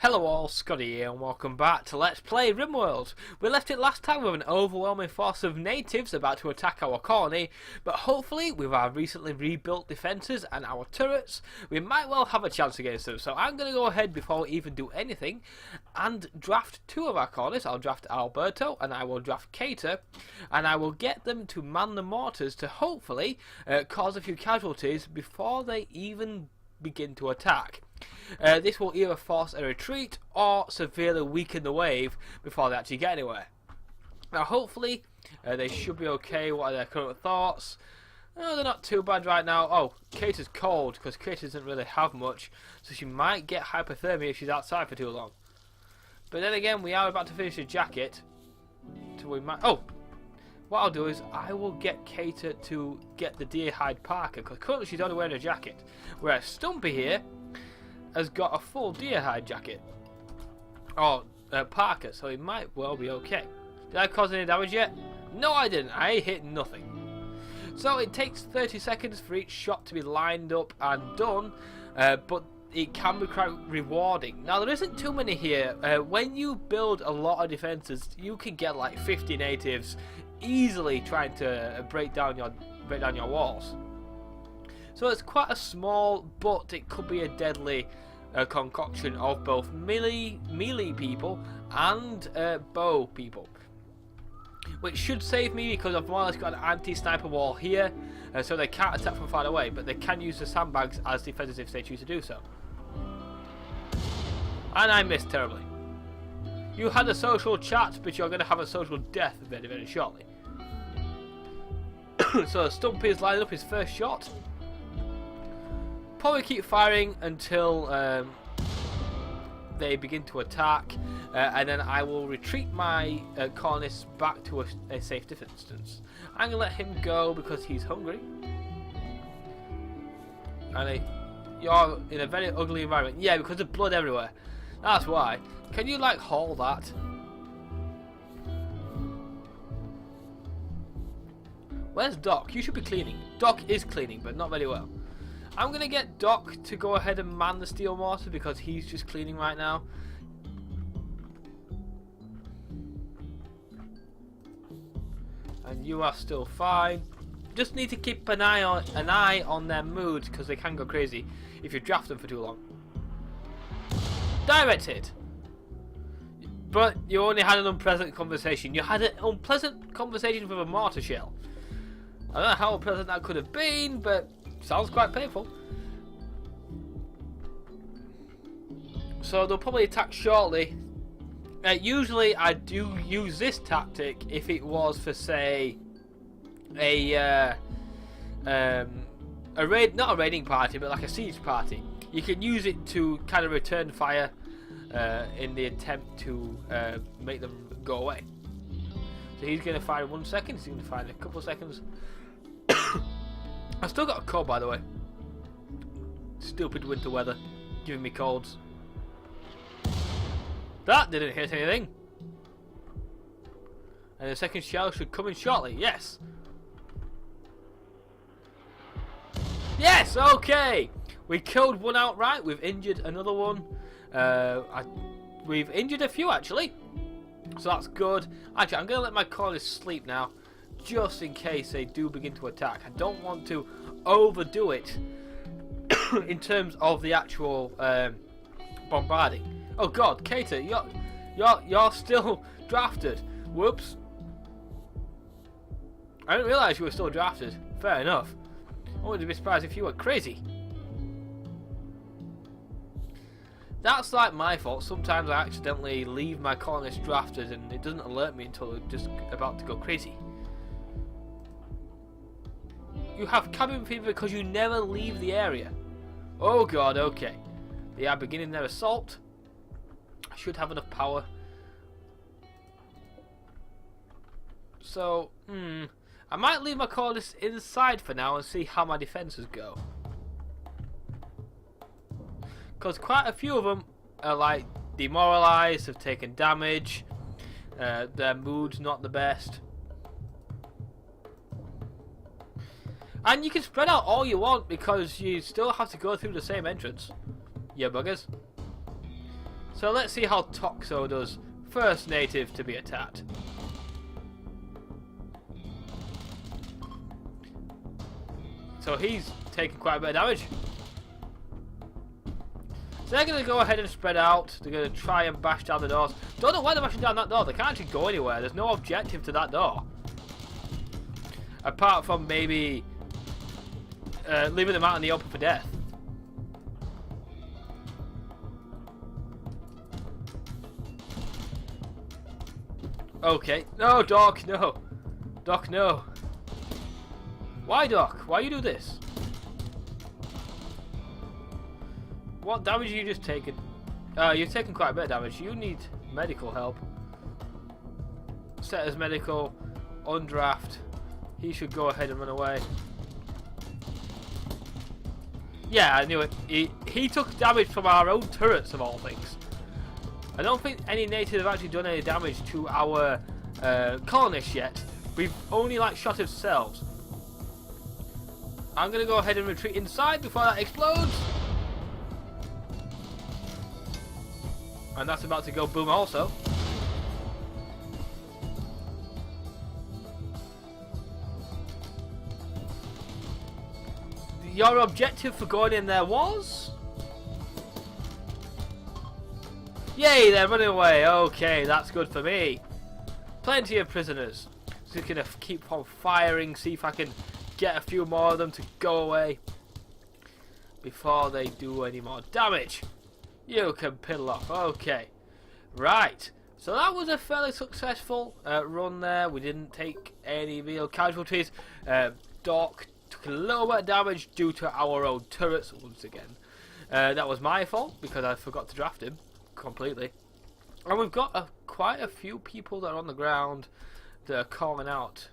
Hello all, Scotty here and welcome back to Let's Play RimWorld. We left it last time with an overwhelming force of natives about to attack our colony, but hopefully with our recently rebuilt defences and our turrets, we might well have a chance against them. So I'm going to go ahead before we even do anything and draft two of our colonists. I'll draft Alberto and I will draft Cater, and I will get them to man the mortars to hopefully cause a few casualties before they even begin to attack. This will either force a retreat or severely weaken the wave before they actually get anywhere. Now hopefully they should be okay. What are their current thoughts? No, they're not too bad right now. Oh, Kate is cold because Kate doesn't really have much, so she might get hypothermia if she's outside for too long. But then again, we are about to finish a jacket, so we might... Oh! What I'll do is I will get Cater to get the deer hide parka, because currently she's only wearing a jacket, whereas Stumpy here has got a full deer hide jacket or parka, so he might well be okay. Did I cause any damage yet? No, I didn't. I hit nothing. So it takes 30 seconds for each shot to be lined up and done, but it can be quite rewarding. Now there isn't too many here. When you build a lot of defenses, you can get like 50 natives easily trying to break down your walls. So it's quite a small, but it could be a deadly concoction of both melee people and bow people, which should save me because I've more or less got an anti-sniper wall here, so they can't attack from far away, but they can use the sandbags as defenses if they choose to do so. And I missed terribly. You had a social chat, but you're going to have a social death very, very shortly. So Stumpy is lining up his first shot. Probably keep firing until they begin to attack, and then I will retreat my colonists back to a safe distance. I'm going to let him go because he's hungry. And you're in a very ugly environment. Yeah, because of blood everywhere. That's why. Can you like haul that? Where's Doc? You should be cleaning. Doc is cleaning, but not very well. I'm going to get Doc to go ahead and man the steel mortar because he's just cleaning right now. And you are still fine. Just need to keep an eye on their moods because they can go crazy if you draft them for too long. Direct hit. But you only had an unpleasant conversation. You had an unpleasant conversation with a mortar shell. I don't know how unpleasant that could have been, but sounds quite painful. So they'll probably attack shortly. Usually I do use this tactic if it was for, say, not a raiding party, but like a siege party. You can use it to kind of return fire in the attempt to make them go away. So he's going to fire in 1 second. He's going to fire in a couple of seconds. I've still got a cold, by the way. Stupid winter weather giving me colds. That didn't hit anything. And the second shell should come in shortly. Yes. Yes. Okay. We killed one outright. We've injured another one. We've injured a few actually. So that's good. Actually, I'm going to let my colonists sleep now, just in case they do begin to attack. I don't want to overdo it in terms of the actual bombarding. Oh God, Cater, you're still drafted. Whoops. I didn't realise you were still drafted. Fair enough. I wouldn't be surprised if you were crazy. That's like my fault. Sometimes I accidentally leave my colonists drafted and it doesn't alert me until they're just about to go crazy. You have cabin fever because you never leave the area. Oh God, okay. They are beginning their assault. I should have enough power. So, I might leave my colonists inside for now and see how my defences go. Because quite a few of them are like demoralised, have taken damage, their mood's not the best. And you can spread out all you want because you still have to go through the same entrance. Yeah, buggers. So let's see how Toxo does. First native to be attacked. So he's taking quite a bit of damage. So they're going to go ahead and spread out. They're going to try and bash down the doors. Don't know why they're bashing down that door. They can't actually go anywhere. There's no objective to that door. Apart from maybe leaving them out in the open for death. Okay. No, Doc, no. Doc, no. Why, Doc? Why you do this? What damage have you just taken? You've taken quite a bit of damage. You need medical help. Set as medical. Undraft. He should go ahead and run away. Yeah, I knew it. He took damage from our own turrets, of all things. I don't think any natives have actually done any damage to our colonists yet. We've only like shot ourselves. I'm going to go ahead and retreat inside before that explodes. And that's about to go boom also. Your objective for going in there was? Yay, they're running away. Okay, that's good for me. Plenty of prisoners. Just gonna keep on firing, see if I can get a few more of them to go away before they do any more damage. You can piddle off. Okay. Right. So that was a fairly successful run there. We didn't take any real casualties. Doc took a little bit of damage due to our own turrets once again. That was my fault because I forgot to draft him completely. And we've got quite a few people that are on the ground that are calling out.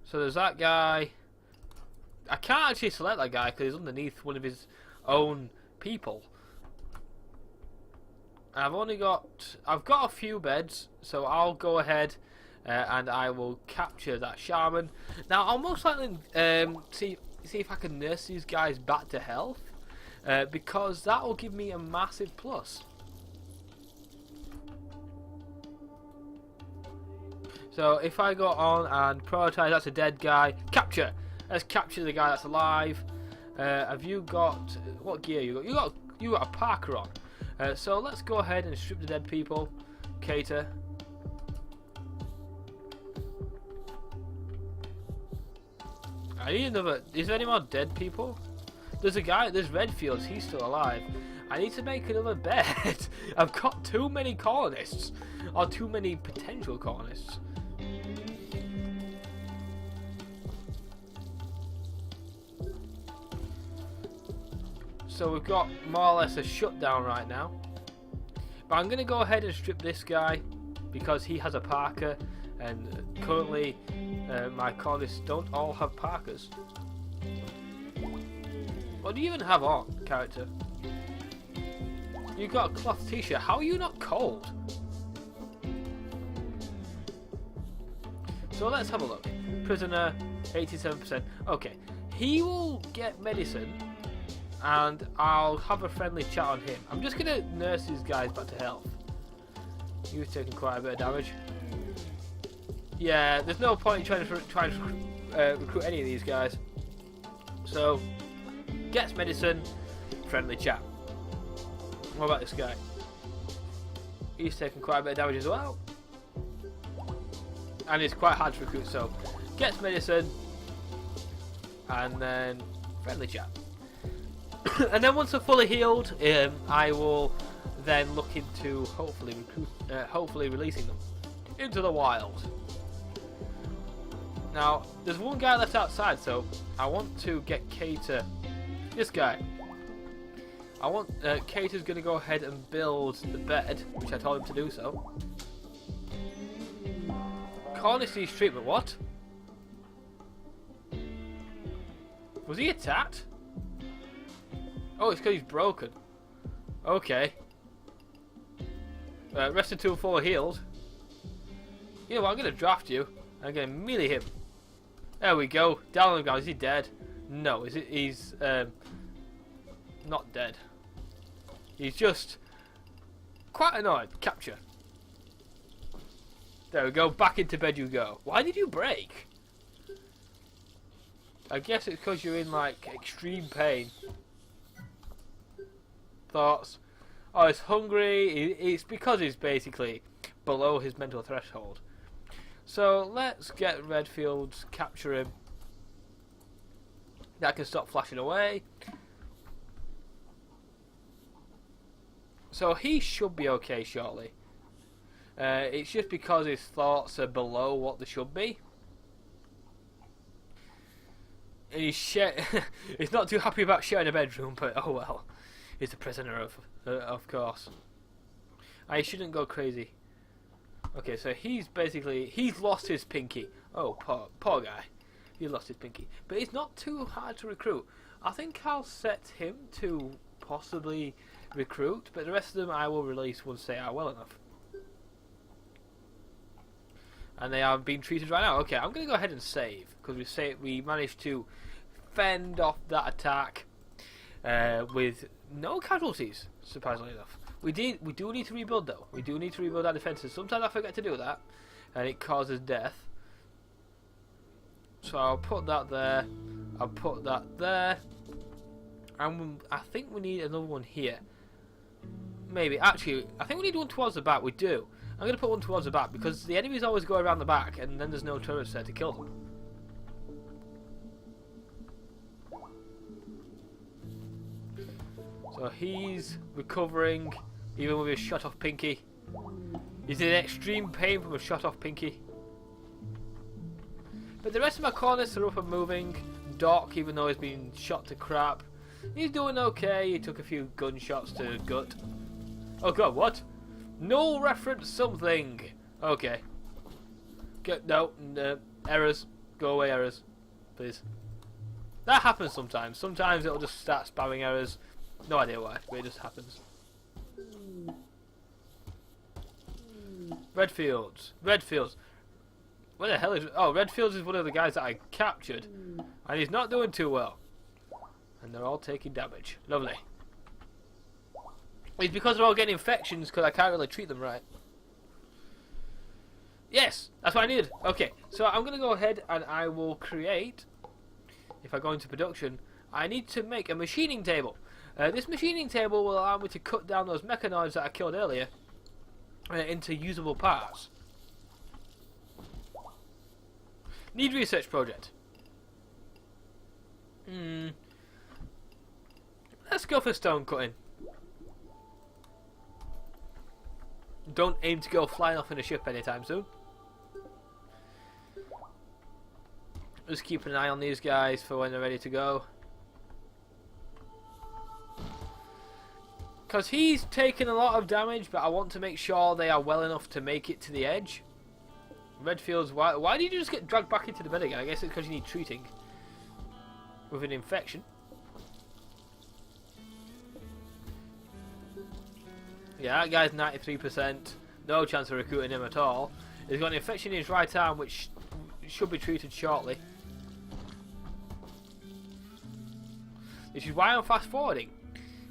So there's that guy. I can't actually select that guy because he's underneath one of his own people. I've got a few beds, so I'll go ahead and I will capture that shaman. Now I'll most likely see if I can nurse these guys back to health, because that will give me a massive plus. So if I go on and prioritize, that's a dead guy. Capture. Let's capture the guy that's alive. Have you got what gear you got? You got a Parker on. So let's go ahead and strip the dead people. Cater. I need another. Is there any more dead people? There's a guy. There's Redfields. He's still alive. I need to make another bed. I've got too many colonists, or too many potential colonists. So we've got more or less a shutdown right now. But I'm going to go ahead and strip this guy because he has a Parker, and currently my colonists don't all have Parkers. What do you even have on, character? You've got a cloth t-shirt. How are you not cold? So let's have a look. Prisoner, 87%. Okay. He will get medicine, and I'll have a friendly chat on him. I'm just going to nurse these guys back to health. He was taking quite a bit of damage. Yeah, there's no point trying to recruit any of these guys. So, gets medicine, friendly chat. What about this guy? He's taking quite a bit of damage as well. And it's quite hard to recruit, so gets medicine, and then friendly chat. And then once they're fully healed, I will then look into hopefully releasing them into the wild. Now, there's one guy left outside, so I want to get Cater. This guy. I want Cater's going to go ahead and build the bed, which I told him to do so. Colonies treatment. What? Was he attacked? Oh, it's because he's broken. Okay. Rest until full healed. You know what, I'm going to draft you. I'm going to melee him. There we go. Down on him, guys. Is he dead? No, he's not dead. He's just Quite annoyed. Capture. There we go. Back into bed you go. Why did you break? I guess it's because you're in like extreme pain. Thoughts? Oh, he's hungry. It's because he's basically below his mental threshold. So let's get Redfield, capture him. That can stop flashing away. So he should be okay shortly. It's just because his thoughts are below what they should be. And he's not too happy about sharing a bedroom, but oh well. He's a prisoner of course. I shouldn't go crazy. Okay, so he's lost his pinky. Oh, poor guy. He lost his pinky. But he's not too hard to recruit. I think I'll set him to possibly recruit, but the rest of them I will release once they are well enough. And they are being treated right now. Okay, I'm going to go ahead and save, because we managed to fend off that attack with no casualties, surprisingly enough. We do need to rebuild though. We do need to rebuild our defences. Sometimes I forget to do that, and it causes death. So I'll put that there. I'll put that there. And I think we need another one here. Maybe. Actually, I think we need one towards the back. We do. I'm going to put one towards the back because the enemies always go around the back, and then there's no turrets there to kill them. So he's recovering, even with his shot off pinky. He's in extreme pain from a shot off pinky. But the rest of my colonists are up and moving. Doc, even though he's been shot to crap, he's doing okay. He took a few gunshots to gut. Oh god, what? Null reference something. Okay. No, errors. Go away, errors. Please. That happens sometimes. Sometimes it'll just start spamming errors. No idea why, but it just happens. Redfields. Redfields. Where the hell is... Oh, Redfields is one of the guys that I captured. And he's not doing too well. And they're all taking damage. Lovely. It's because they're all getting infections because I can't really treat them right. Yes, that's what I needed. Okay, so I'm going to go ahead and I will create... If I go into production, I need to make a machining table. This machining table will allow me to cut down those mechanoids that I killed earlier into usable parts. Need research project. Let's go for stone cutting. Don't aim to go flying off in a ship anytime soon. Just keep an eye on these guys for when they're ready to go. Because he's taken a lot of damage, but I want to make sure they are well enough to make it to the edge. Redfields, why did you just get dragged back into the bed again? I guess it's because you need treating with an infection. Yeah, that guy's 93%. No chance of recruiting him at all. He's got an infection in his right arm, which should be treated shortly. Which is why I'm fast forwarding.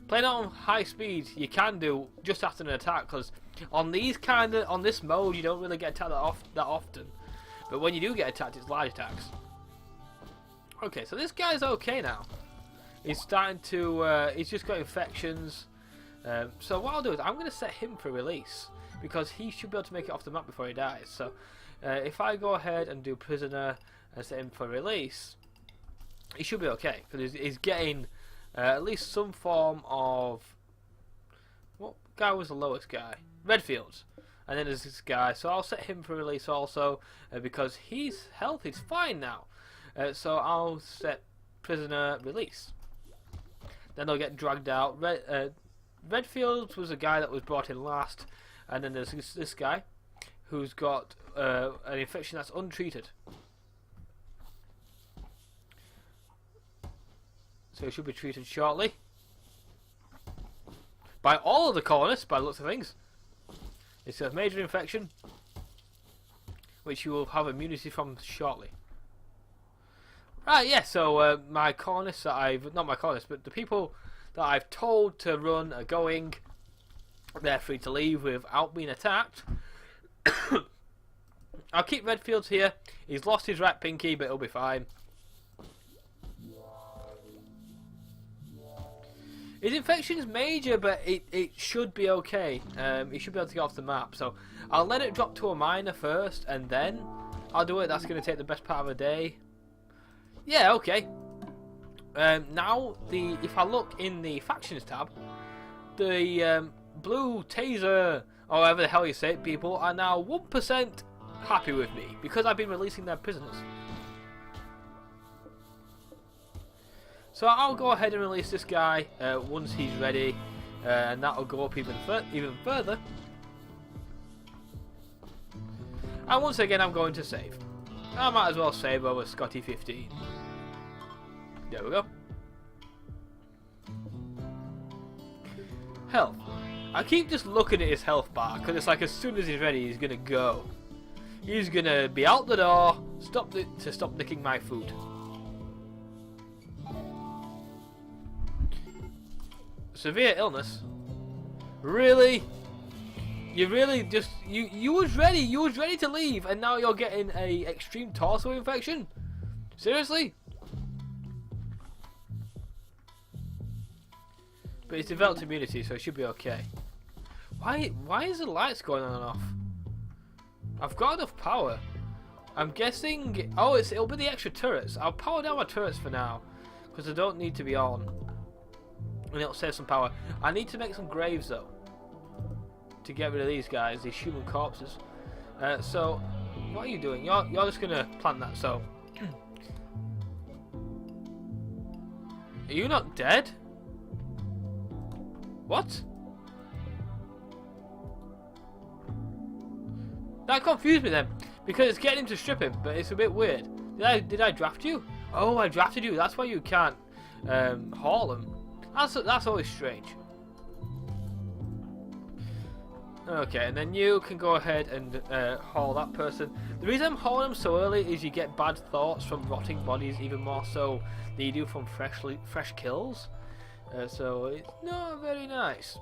Playing on high speed, you can do just after an attack, because on this mode, you don't really get attacked that often. But when you do get attacked, it's large attacks. Okay, so this guy's okay now. He's starting to. He's just got infections. So what I'll do is I'm going to set him for release because he should be able to make it off the map before he dies. So if I go ahead and do prisoner and set him for release, he should be okay because he's getting at least some form of... What guy was the lowest guy? Redfields. And then there's this guy, so I'll set him for release also because his health is fine now. So I'll set prisoner release. Then they'll get dragged out. Redfields was a guy that was brought in last, and then there's this guy who's got an infection that's untreated. So he should be treated shortly. By all of the colonists, by the looks of things. It's a major infection, which you will have immunity from shortly. Right, yeah, so my colonists that not my colonists, but the people that I've told to run are going. they're free to leave without being attacked. I'll keep Redfields here. He's lost his right pinky, but he'll be fine. His infection is major, but it should be okay. He should be able to get off the map. So I'll let it drop to a minor first, and then I'll do it. That's going to take the best part of a day. Yeah, okay. Now, if I look in the factions tab, the blue taser, or whatever the hell you say it, people are now 1% happy with me because I've been releasing their prisoners. So I'll go ahead and release this guy once he's ready, and that'll go up even further. And once again, I'm going to save. I might as well save over Scotty 15. There we go. Health. I keep just looking at his health bar because it's like as soon as he's ready, he's gonna go. He's gonna be out the door. Stop nicking my food. Severe illness. Really? You really just you was ready to leave, and now you're getting a extreme torso infection? Seriously? But it's developed immunity, so it should be okay. Why is the lights going on and off? I've got enough power. I'm guessing. Oh, it'll be the extra turrets. I'll power down my turrets for now because they don't need to be on, and it'll save some power. I need to make some graves though to get rid of these guys, these human corpses. So, what are you doing? You're just gonna plant that. So, are you not dead? What? That confused me then, because it's getting him to strip him, but it's a bit weird. Did I draft you? Oh, I drafted you. That's why you can't haul him. That's always strange. Okay, and then you can go ahead and haul that person. The reason I'm hauling them so early is you get bad thoughts from rotting bodies even more so than you do from fresh kills. So it's not very nice.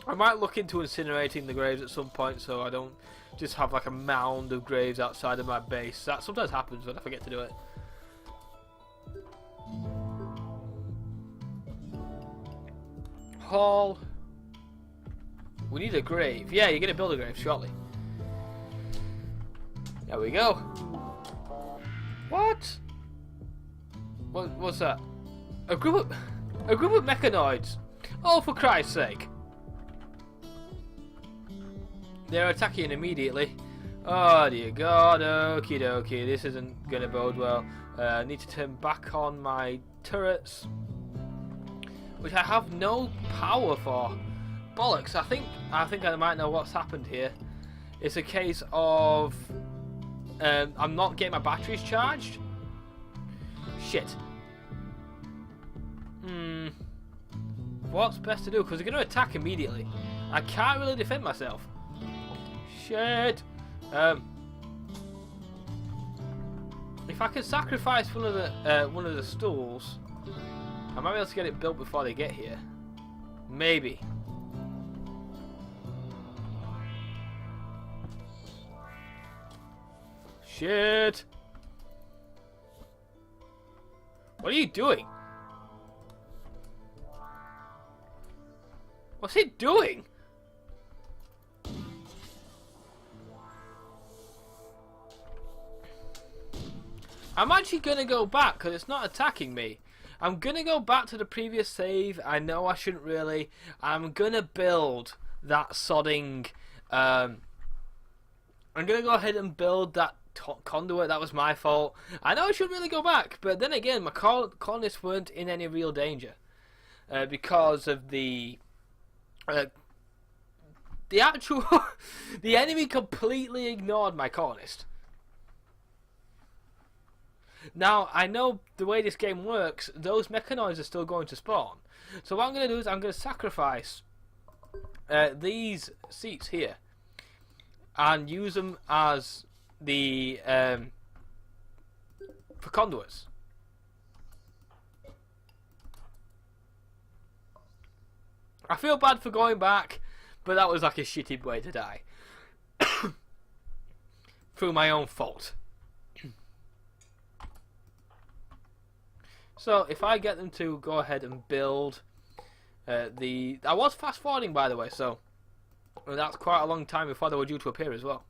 I might look into incinerating the graves at some point so I don't just have like a mound of graves outside of my base. That sometimes happens when I forget to do it. Haul. We need a grave. Yeah, you're going to build a grave shortly. There we go. What? What's that? A group of mechanoids. Oh, for Christ's sake. They're attacking immediately. Oh dear God, okie dokie, this isn't going to bode well. I need to turn back on my turrets, which I have no power for. Bollocks, I think I might know what's happened here. It's a case of I'm not getting my batteries charged. Shit. What's best to do? Because they're going to attack immediately. I can't really defend myself. Shit. If I can sacrifice one of the stools, I might be able to get it built before they get here. Maybe. Shit. What are you doing? What's he doing? I'm actually going to go back because it's not attacking me. I'm going to go back to the previous save. I know I shouldn't really. I'm going to build that sodding... I'm going to go ahead and build that conduit. That was my fault. I know I shouldn't really go back. But then again, my colonists weren't in any real danger. Because of the actual... the enemy completely ignored my colonist. Now, I know the way this game works, those mechanoids are still going to spawn. So what I'm going to do is I'm going to sacrifice these seats here and use them as the for conduits. I feel bad for going back, But that was like a shitty way to die. Through my own fault. So, if I get them to go ahead and build I was fast forwarding, by the way, so that's quite a long time before they were due to appear as well.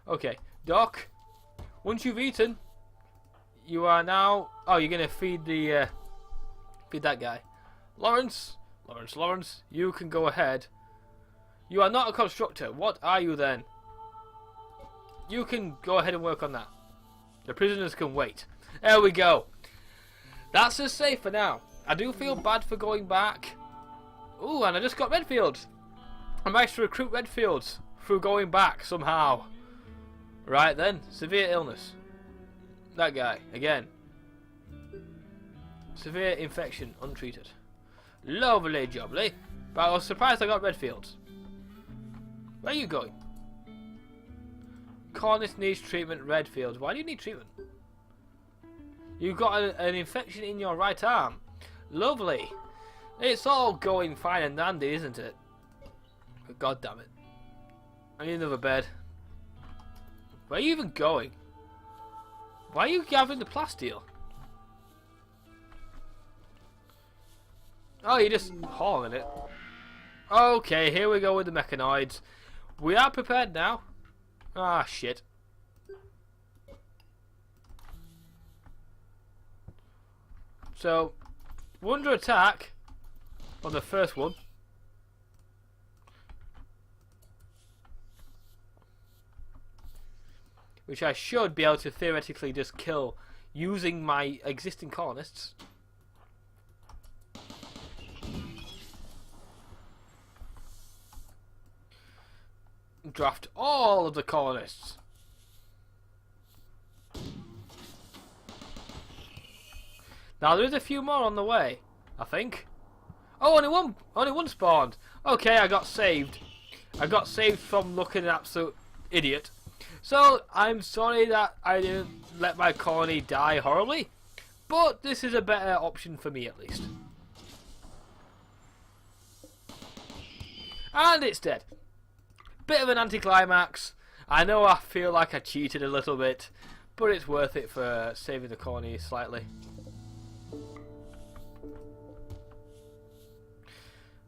Okay, Doc, once you've eaten, you are now... Oh, you're going to feed the... feed that guy. Lawrence, you can go ahead. You are not a constructor. What are you then? You can go ahead and work on that. The prisoners can wait. There we go. That's as safe for now. I do feel bad for going back. Ooh, and I just got Redfields. I managed to recruit Redfields through going back somehow. Right then, severe illness. That guy, again. Severe infection, untreated. Lovely jubbly. But I was surprised I got Redfields. Where are you going? Cornice needs treatment, Redfields. Why do you need treatment? You've got an infection in your right arm. Lovely. It's all going fine and dandy, isn't it? But God damn it. I need another bed. Where are you even going? Why are you gathering the plasteel? Oh, you're just hauling it. Okay, here we go with the mechanoids. We are prepared now. Ah, shit. So, we're under attack on the first one. Which I should be able to theoretically just kill using my existing colonists. Draft all of the colonists. Now there is a few more on the way, I think. Oh, only one spawned. Okay, I got saved. I got saved from looking an absolute idiot. So I'm sorry that I didn't let my colony die horribly, but this is a better option for me at least. And it's dead. Bit of an anticlimax. I know I feel like I cheated a little bit, but it's worth it for saving the colony slightly.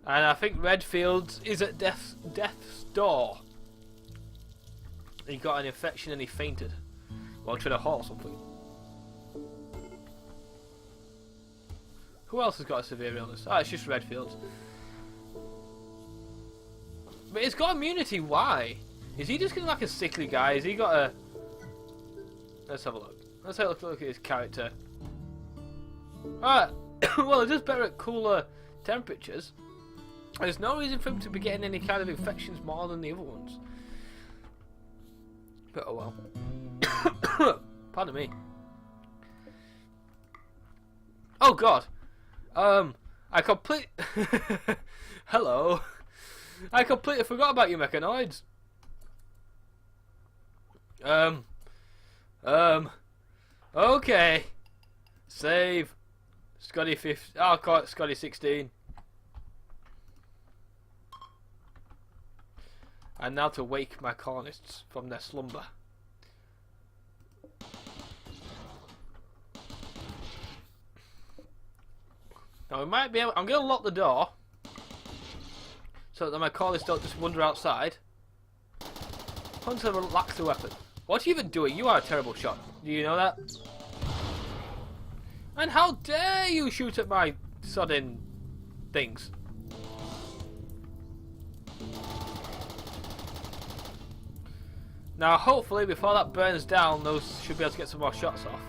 And I think Redfields is at death's door. He got an infection and he fainted while trying to haul something. Who else has got a severe illness? Ah, it's just Redfields. But it's got immunity, why? Is he just like a sickly guy? Has he got a... Let's have a look. Let's have a look at his character. Alright, well, it's just better at cooler temperatures. There's no reason for him to be getting any kind of infections more than the other ones. But oh well. Pardon me. Oh god. I Hello. I completely forgot about you mechanoids. Okay. Save. Scotty 15. I'll call it Scotty 16. And now to wake my colonists from their slumber. Now we might be able... I'm going to lock the door so that my colonists don't just wander outside. Hunter lacks the weapon. What are you even doing? You are a terrible shot. Do you know that? And how dare you shoot at my sodding things? Now, hopefully, before that burns down, those should be able to get some more shots off.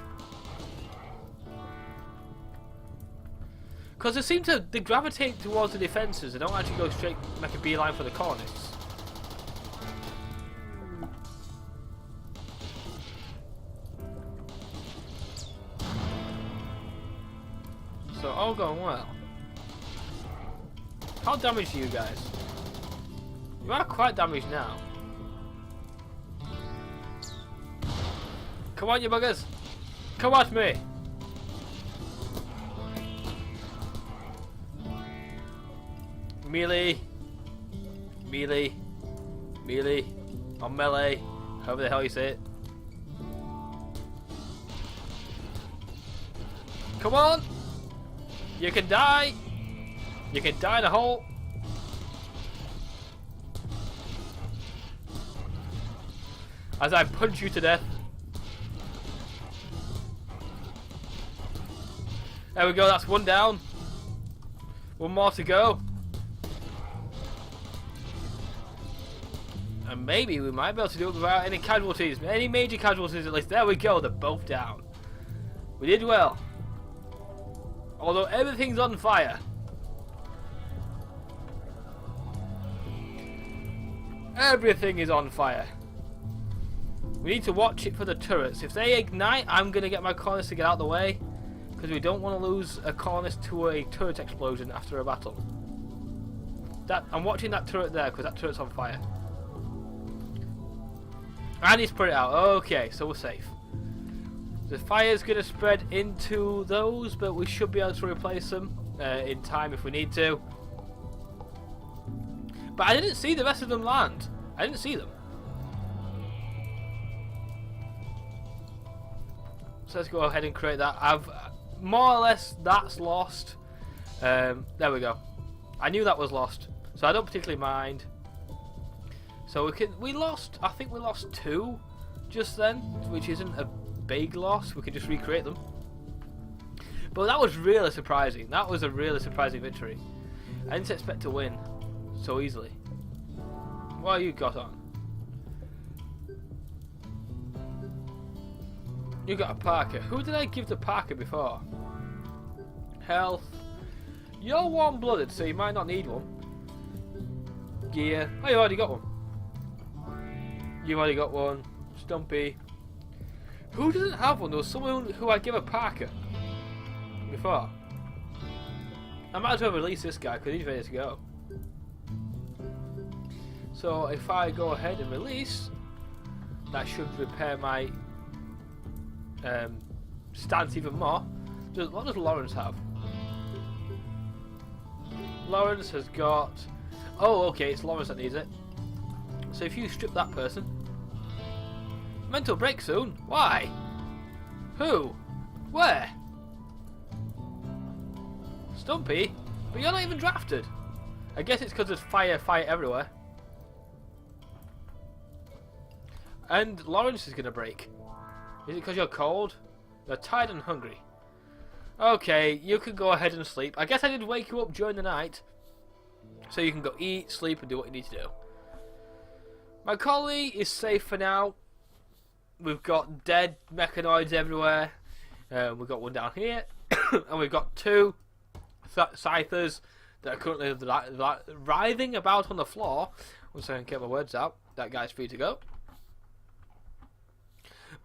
Because they gravitate towards the defences. They don't actually go straight, make a beeline for the colonists. So, all going well. How damaged are you guys? You are quite damaged now. Come on, you buggers! Come at me! Melee. Melee. Melee. Or melee. However the hell you say it. Come on! You can die! You can die in a hole! As I punch you to death. There we go, that's one down. One more to go. And maybe we might be able to do it without any casualties. Any major casualties at least. There we go, they're both down. We did well. Although everything's on fire. Everything is on fire. We need to watch it for the turrets. If they ignite, I'm going to get my colonists to get out of the way. Because we don't want to lose a colonist to a turret explosion after a battle. I'm watching that turret there because that turret's on fire. And he's put it out. Okay, so we're safe. The fire's going to spread into those, but we should be able to replace them in time if we need to. But I didn't see the rest of them land. I didn't see them. So let's go ahead and create that. I've more or less that's lost. There we go. I knew that was lost, so I don't particularly mind. So we lost. I think we lost 2 just then, which isn't a big loss. We can just recreate them. But that was really surprising. That was a really surprising victory. I didn't expect to win so easily. What you got on? You got a Parker. Who did I give the Parker before? Health. You're warm-blooded, so you might not need one. Gear. Oh, you already got one. You've already got one. Stumpy. Who doesn't have one? There was someone who I gave a Parker before. I might as well release this guy because he's ready to go. So if I go ahead and release, that should repair my stance even more. What does Lawrence have? Lawrence has got... Oh, okay, it's Lawrence that needs it. So if you strip that person... Mental break soon? Why? Who? Where? Stumpy? But you're not even drafted. I guess it's because there's fire everywhere. And Lawrence is going to break. Is it because you're cold? You're tired and hungry. Okay, you can go ahead and sleep. I guess I did wake you up during the night. So you can go eat, sleep, and do what you need to do. My colony is safe for now. We've got dead mechanoids everywhere. We've got one down here. And we've got 2 scythers that are currently writhing about on the floor. Once I can get my words out, that guy's free to go.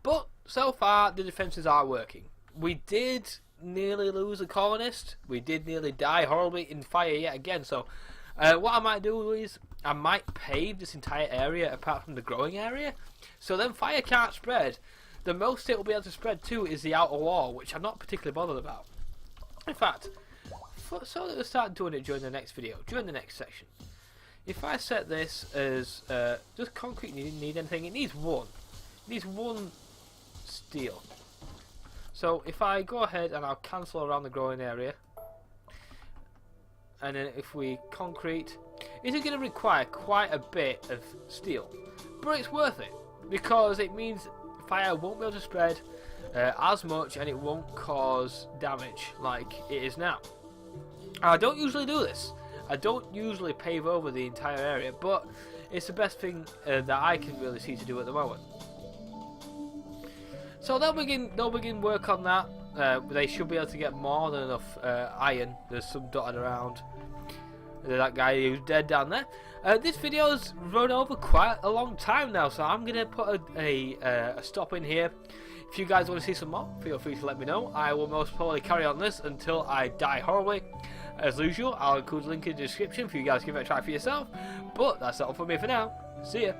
But so far, the defences are working. We did nearly lose a colonist. We did nearly die horribly in fire yet again. So what I might do is I might pave this entire area apart from the growing area. So then fire can't spread. The most it will be able to spread to is the outer wall, which I'm not particularly bothered about. In fact, so that we'll start doing it during the next video, during the next section. If I set this as does concrete need anything? It needs 1. It needs 1 steel. So if I go ahead and I'll cancel around the growing area, and then if we concrete, is it going to require quite a bit of steel? But it's worth it because it means fire won't be able to spread as much, and it won't cause damage like it is now. I don't usually do this. I don't usually pave over the entire area, but it's the best thing that I can really see to do at the moment. So they'll begin work on that. They should be able to get more than enough iron. There's some dotted around. That guy who's dead down there. This video's run over quite a long time now, so I'm gonna put a stop in here. If you guys want to see some more, feel free to let me know. I will most probably carry on this until I die horribly. As usual, I'll include a link in the description for you guys to give it a try for yourself. But that's all from me for now. See ya.